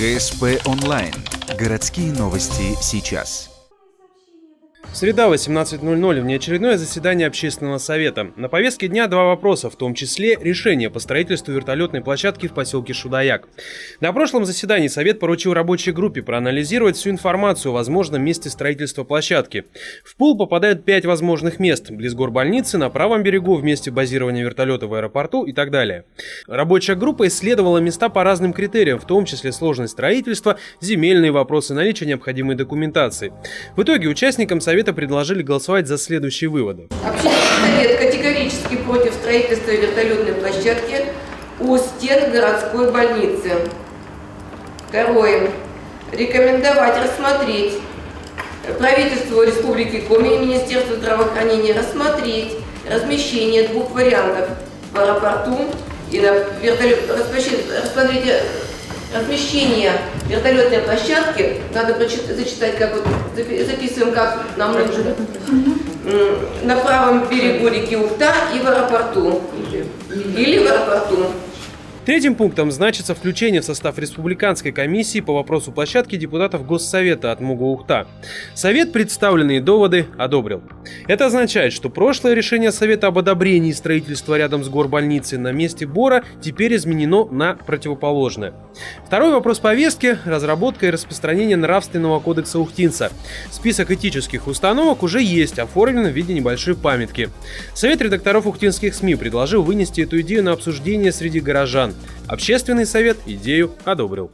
ГСП онлайн. Городские новости сейчас. Среда, 18:00. Внеочередное заседание Общественного совета. На повестке дня два вопроса, в том числе решение по строительству вертолетной площадки в поселке Шудаяк. На прошлом заседании Совет поручил рабочей группе проанализировать всю информацию о возможном месте строительства площадки. В пул попадают 5 возможных мест: близ горбольницы, на правом берегу, в месте базирования вертолета в аэропорту и так далее. Рабочая группа исследовала места по разным критериям, в том числе сложность строительства, земельные вопросы, наличие необходимой документации. В итоге участникам Совета предложили голосовать за следующие выводы. Общественный совет категорически против строительства вертолетной площадки у стен городской больницы. Второе. Рекомендовать рассмотреть правительству Республики Коми и Министерству здравоохранения рассмотреть размещение двух вариантов в аэропорту и на размещение вертолетной площадки, надо зачитать, как вот записываем, как нам нужно, на правом берегу реки Ухта и в аэропорту. Или в аэропорту. Третьим пунктом значится включение в состав республиканской комиссии по вопросу площадки депутатов Госсовета от МУГУ-Ухта. Совет представленные доводы одобрил. Это означает, что прошлое решение Совета об одобрении строительства рядом с горбольницей на месте Бора теперь изменено на противоположное. Второй вопрос повестки – разработка и распространение нравственного кодекса ухтинца. Список этических установок уже есть, оформлен в виде небольшой памятки. Совет редакторов ухтинских СМИ предложил вынести эту идею на обсуждение среди горожан. Общественный совет идею одобрил.